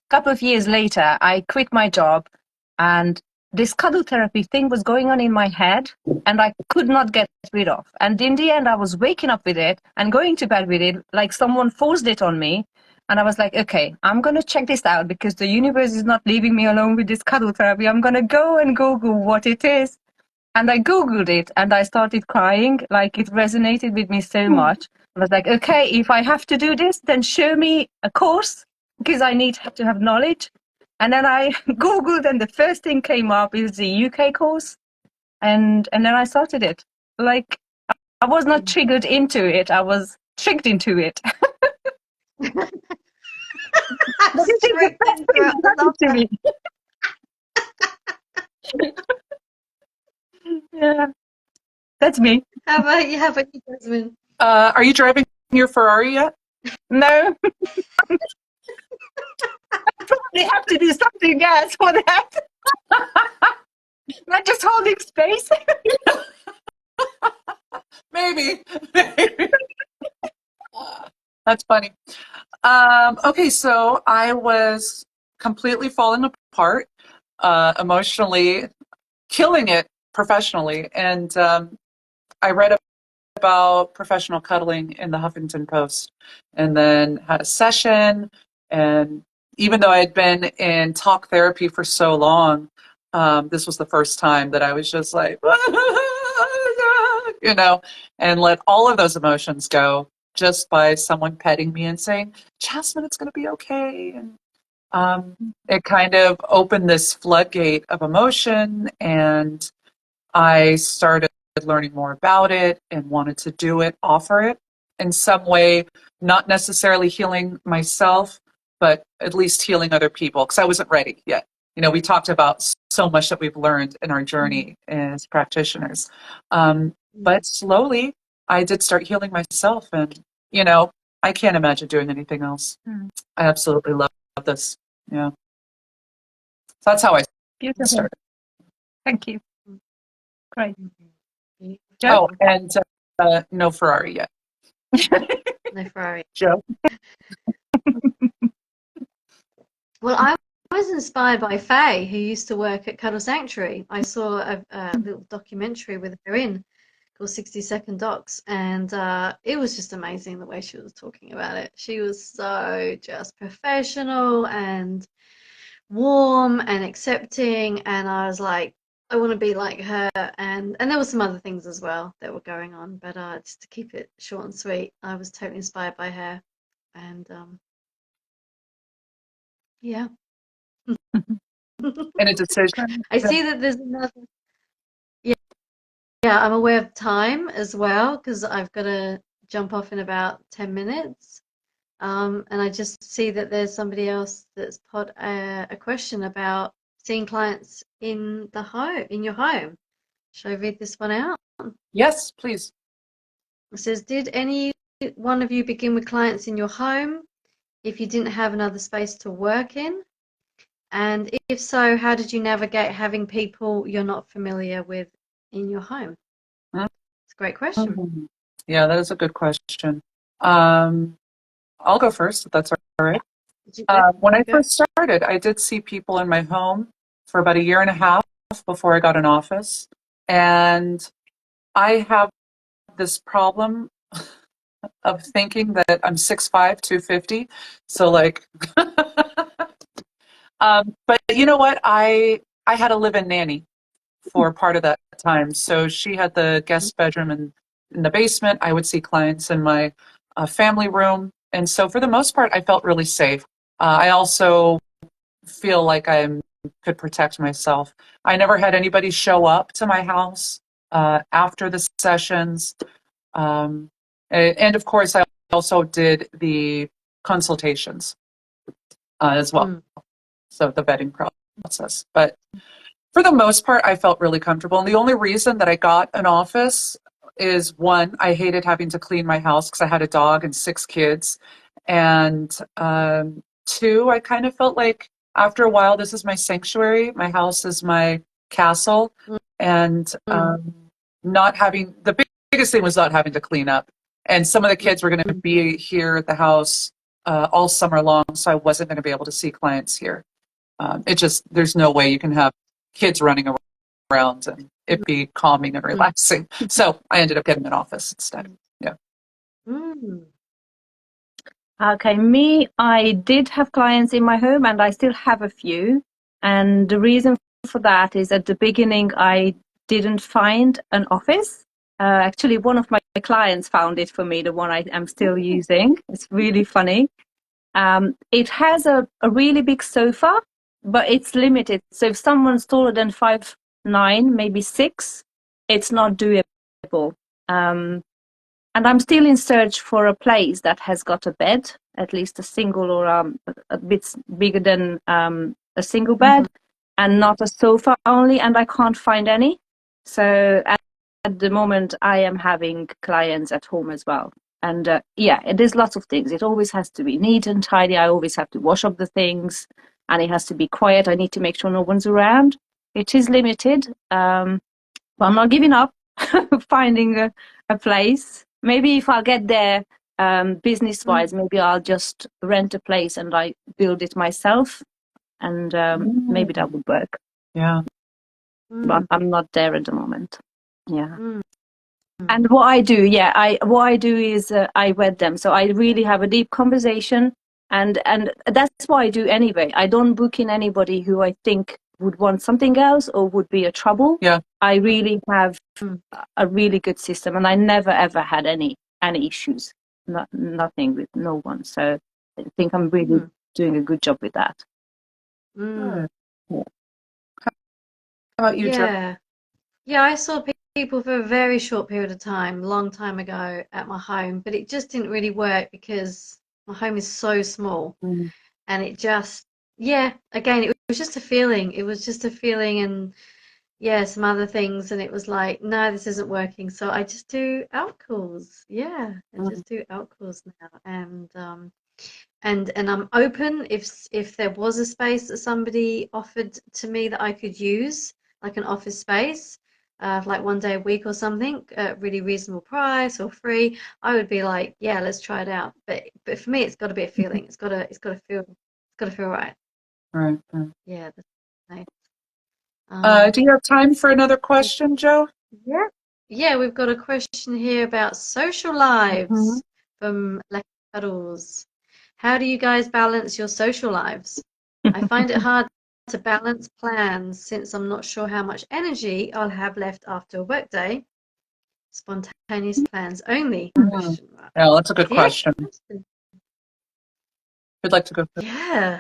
couple of years later, I quit my job, and this cuddle therapy thing was going on in my head, and I could not get rid of. And in the end, I was waking up with it and going to bed with it, like someone forced it on me. And I was like, okay, I'm going to check this out because the universe is not leaving me alone with this cuddle therapy. I'm going to go and Google what it is. And I Googled it and I started crying. Like, it resonated with me so much. I was like, okay, if I have to do this, then show me a course because I need to have knowledge. And then I Googled, and the first thing came up is the UK course. And then I started it. Like, I was not triggered into it, I was tricked into it. But this is the Strict best into thing it. that I love happened to that. me. Yeah, that's me. How about you, Jasmine? Are you driving your Ferrari yet? No, I probably have to do something else for that. Not just holding space. Maybe. That's funny. Okay, so I was completely falling apart, emotionally, killing it professionally, and I read about professional cuddling in the Huffington Post, and then had a session. And even though I had been in talk therapy for so long, this was the first time that I was just like, you know, and let all of those emotions go just by someone petting me and saying, Jasmine, it's going to be okay. And it kind of opened this floodgate of emotion, and I started learning more about it and wanted to do it, offer it in some way, not necessarily healing myself, but at least healing other people, because I wasn't ready yet. You know, we talked about so much that we've learned in our journey as practitioners. But slowly, I did start healing myself, and, you know, I can't imagine doing anything else. I absolutely love this. Yeah. So that's how I Beautiful. started. Thank you. Great. Joe? Oh, and no Ferrari yet. No Ferrari. Joe? Well, I was inspired by Faye, who used to work at Cuddle Sanctuary. I saw a little documentary with her in called 60-Second Docs, and it was just amazing the way she was talking about it. She was so just professional and warm and accepting, and I was like, I want to be like her. And there were some other things as well that were going on, but just to keep it short and sweet, I was totally inspired by her. And yeah. In a decision? I see that there's another. Yeah, yeah, I'm aware of time as well because I've got to jump off in about 10 minutes. And I just see that there's somebody else that's put a question about seeing clients in the home, in your home. Shall I read this one out? Yes, please. It says, did any one of you begin with clients in your home if you didn't have another space to work in? And if so, how did you navigate having people you're not familiar with in your home? It's a great question. Yeah, that is a good question. I'll go first, if that's all right. When I first started, I did see people in my home for about a year and a half before I got an office. And I have this problem of thinking that I'm 6'5", 250. So like, but you know what? I had a live-in nanny for part of that time. So she had the guest bedroom in the basement. I would see clients in my family room. And so for the most part, I felt really safe. I also feel like I could protect myself. I never had anybody show up to my house after the sessions. And of course, I also did the consultations as well. So the vetting process. But for the most part, I felt really comfortable. And the only reason that I got an office is, one, I hated having to clean my house because I had a dog and 6 kids. And two, I kind of felt like after a while, this is my sanctuary. My house is my castle. And not having, the biggest thing was not having to clean up. And some of the kids were going to be here at the house all summer long, so I wasn't going to be able to see clients here. It just, there's no way you can have kids running around and it be calming and relaxing. So I ended up getting an office instead. Yeah. Okay, me, I did have clients in my home and I still have a few. And the reason for that is at the beginning, I didn't find an office. Actually, one of my clients found it for me, the one I am still using. It's really funny. It has a really big sofa, but it's limited. So if someone's taller than 5'9", maybe 6, it's not doable. And I'm still in search for a place that has got a bed, at least a single or a bit bigger than a single bed, and not a sofa only, and I can't find any. So at the moment, I am having clients at home as well. And yeah, there's lots of things. It always has to be neat and tidy. I always have to wash up the things, and it has to be quiet. I need to make sure no one's around. It is limited, but I'm not giving up finding a place. Maybe if I get there business-wise, maybe I'll just rent a place and I build it myself, and maybe that would work. Yeah. But I'm not there at the moment. Yeah. And what I do, is I vet them. So I really have a deep conversation, and that's what I do anyway. I don't book in anybody who I think would want something else or would be a trouble. Yeah. I really have a really good system, and I never ever had any issues. Nothing with no one. So I think I'm really doing a good job with that. Good. How about you, Joe? Yeah, I saw people for a very short period of time, long time ago at my home, but it just didn't really work because my home is so small. And it just, again, it was just a feeling. It was just a feeling and some other things. And it was like, no, this isn't working. So I just do outcalls. Yeah, I just do outcalls now. And I'm open if there was a space that somebody offered to me that I could use, like an office space, like one day a week or something, at really reasonable price or free, I would be like, yeah, let's try it out. But for me, it's got to be a feeling. It's got to feel right. Right. Yeah, that's nice. Do you have time for another question, Joe? Yeah. Yeah, we've got a question here about social lives from Lucky Cuddles. How do you guys balance your social lives? I find it hard to balance plans since I'm not sure how much energy I'll have left after a workday. Spontaneous plans only? Question mark. Yeah, that's a good Yeah. question. Who'd like to go first? Yeah.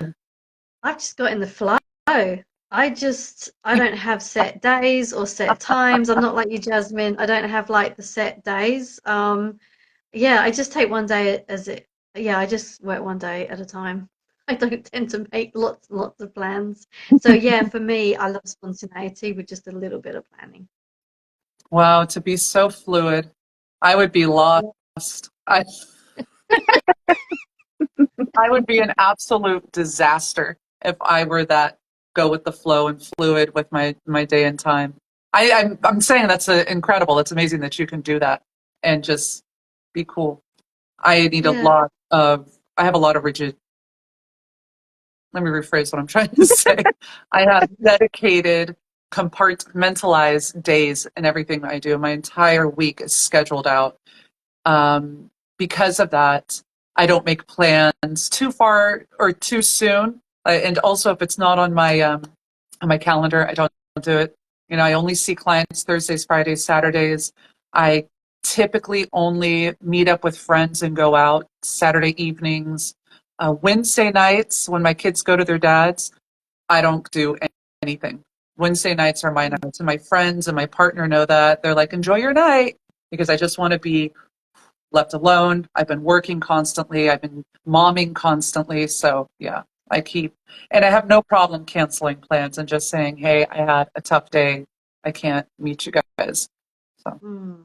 I've just got in the flow. I don't have set days or set times. I'm not like you, Jasmine. I don't have like the set days. I just take one day as it. Yeah, I just work one day at a time. I don't tend to make lots and lots of plans. So yeah, for me, I love spontaneity with just a little bit of planning. Wow, to be so fluid. I would be lost. I would be an absolute disaster if I were that go with the flow and fluid with my day and time. I'm saying that's incredible. It's amazing that you can do that and just be cool. I need Yeah. I have a lot of rigid. Let me rephrase what I'm trying to say. I have dedicated, compartmentalized days in everything I do. My entire week is scheduled out. Because of that, I don't make plans too far or too soon. And also, if it's not on my calendar, I don't do it. You know, I only see clients Thursdays, Fridays, Saturdays. I typically only meet up with friends and go out Saturday evenings. Wednesday nights, when my kids go to their dads, I don't do anything. Wednesday nights are my nights, and my friends and my partner know that. They're like, enjoy your night, because I just want to be left alone. I've been working constantly. I've been momming constantly. So yeah, and I have no problem canceling plans and just saying, hey, I had a tough day. I can't meet you guys. So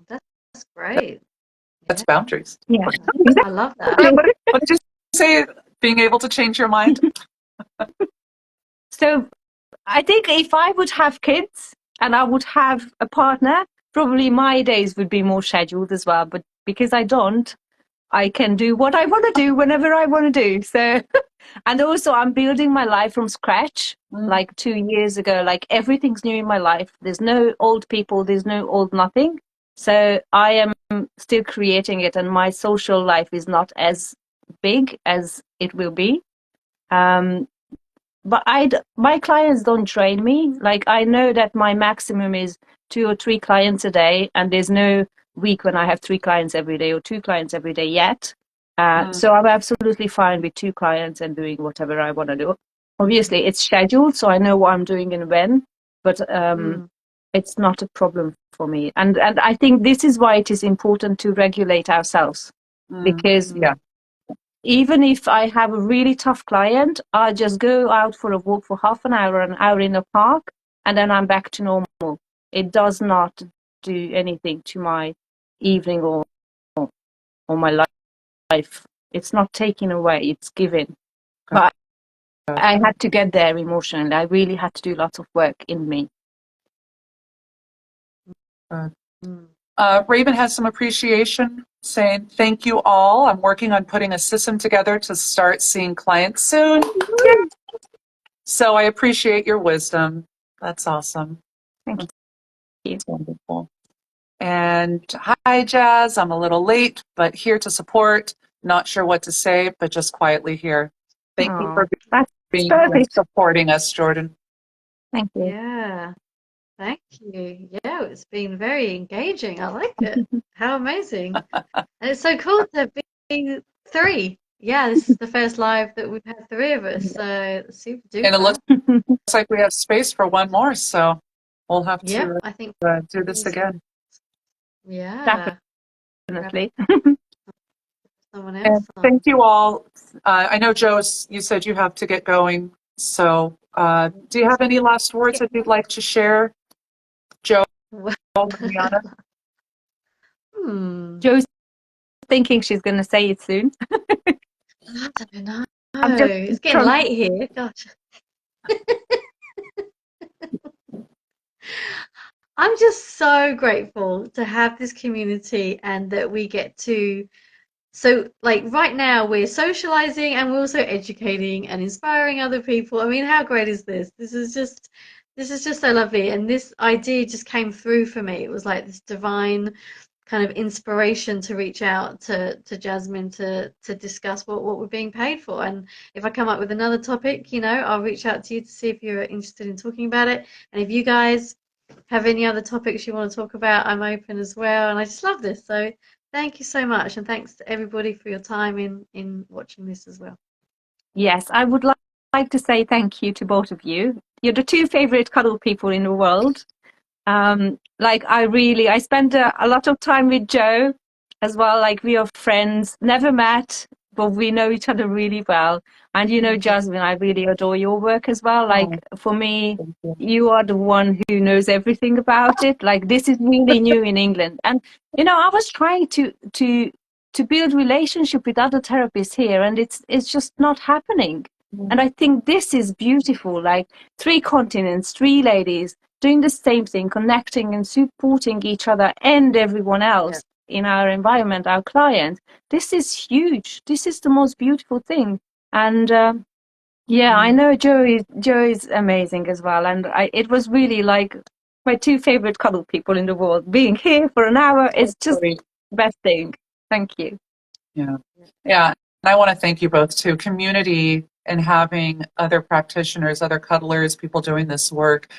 That's great. that's boundaries. Yeah, I love that. What did you say? Being able to change your mind? So I think if I would have kids and I would have a partner, probably my days would be more scheduled as well. But because I don't, I can do what I want to do whenever I want to do. So, and also I'm building my life from scratch. Like 2 years ago, like everything's new in my life. There's no old people. There's no old nothing. So I am still creating it, and my social life is not as big as it will be. But my clients don't drain me. Like I know that my maximum is 2 or 3 clients a day, and there's no week when I have 3 clients every day or 2 clients every day yet. So I'm absolutely fine with 2 clients and doing whatever I want to do. Obviously, it's scheduled, so I know what I'm doing and when, but it's not a problem for me. And I think this is why it is important to regulate ourselves, because even if I have a really tough client, I just go out for a walk for half an hour in a park, and then I'm back to normal. It does not do anything to my evening or my life. It's not taken away, it's given. But I had to get there emotionally. I really had to do lots of work in me. Raven has some appreciation, saying, thank you all. I'm working on putting a system together to start seeing clients soon. So I appreciate your wisdom. That's awesome. Thank you. It's wonderful. And hi, Jazz. I'm a little late, but here to support. Not sure what to say, but just quietly here. Thank you for That's being here and perfect. supporting us, Jordan. Thank you. Yeah. Thank you. Yeah, it's been very engaging. I like it. How amazing. And it's so cool to be three. Yeah, this is the first live that we've had three of us. So super And it duper. looks like we have space for one more, so we'll have Yep, to I think do this again. yeah. Definitely. Someone And else on. thank you all. I know, Joe, you said you have to get going. So do you have any last words that you'd like to share, Joe, Well, Marianna? Joe's thinking she's going to say it soon. I don't know. I'm just It's getting trying. late here. Gosh. I'm just so grateful to have this community and that we get to. So, like right now, we're socializing and we're also educating and inspiring other people. I mean, how great is this? This is just so lovely. And this idea just came through for me. It was like this divine kind of inspiration to reach out to Jasmine to discuss what we're being paid for. And if I come up with another topic, I'll reach out to you to see if you're interested in talking about it. And if you guys have any other topics you want to talk about, I'm open as well. And I just love this. So thank you so much. And thanks to everybody for your time in watching this as well. Yes, I would like to say thank you to both of you. You're the two favorite cuddle people in the world. Like I spent a lot of time with Joe as well. Like we are friends, never met, but we know each other really well. And Jasmine, I really adore your work as well. Like for me, you are the one who knows everything about it. Like this is really new in England. And I was trying to build relationship with other therapists here, and it's just not happening. And I think this is beautiful. Like three continents, three ladies doing the same thing, connecting and supporting each other and everyone else in our environment, our clients. This is huge. This is the most beautiful thing. And I know Joe is amazing as well. And it was really like my two favorite cuddle people in the world. Being here for an hour is just the best thing. Thank you. Yeah. And I want to thank you both too. Community and having other practitioners, other cuddlers, people doing this work,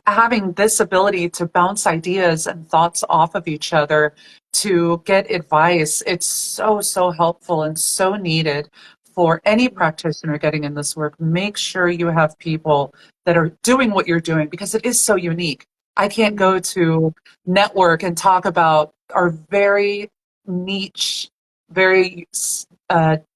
having this ability to bounce ideas and thoughts off of each other to get advice. It's so, so helpful and so needed for any practitioner getting in this work. Make sure you have people that are doing what you're doing because it is so unique. I can't go to network and talk about our very niche, very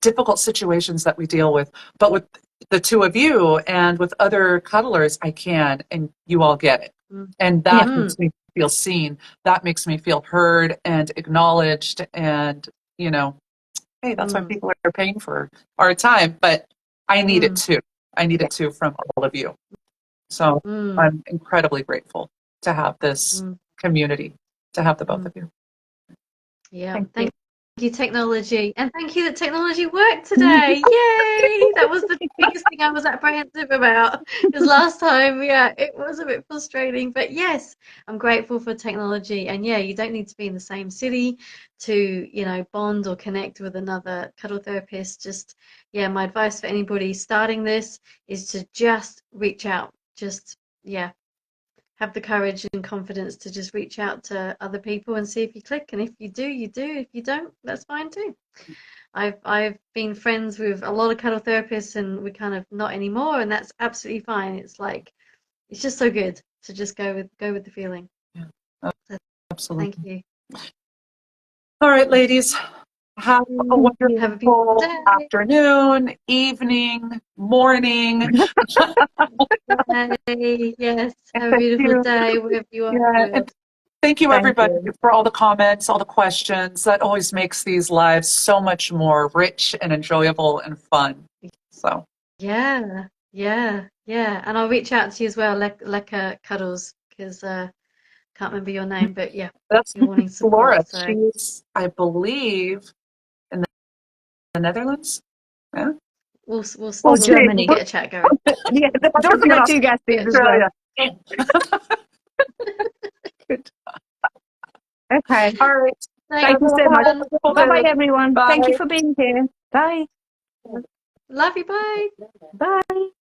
difficult situations that we deal with, but with the two of you and with other cuddlers, I can, and you all get it. And that makes me feel seen. That makes me feel heard and acknowledged. And, hey, that's why people are paying for our time. But I need it too. I need it too from all of you. So I'm incredibly grateful to have this community, to have the both of you. Yeah, thank you, technology. And thank you that technology worked today. Yay! That was the biggest thing I was apprehensive about. Because last time, it was a bit frustrating. But yes, I'm grateful for technology. And yeah, you don't need to be in the same city to, bond or connect with another cuddle therapist. Just, my advice for anybody starting this is to just reach out. Just, have the courage and confidence to just reach out to other people and see if you click. And if you do, you do. If you don't, that's fine too. I've been friends with a lot of cuddle therapists and we kind of not anymore, and that's absolutely fine. It's like it's just so good to just go with the feeling. Yeah, absolutely. Thank you. All right, ladies. Have a wonderful afternoon, evening, morning. Yes, have a beautiful day wherever you are. And thank you, everybody, for all the comments, all the questions. That always makes these lives so much more rich and enjoyable and fun. So yeah. And I'll reach out to you as well, Leka Cuddles, because can't remember your name, but that's you're wanting support. Laura. So. She's, I believe, in the Netherlands. Yeah. We'll Germany get a chat going. Those are my two guests as well. Good. Okay. All right. Thank you so much. Have a Everyone. wonderful Bye bye, day. everyone. Thank you Bye. for being here. Bye. Love you. Bye. Bye.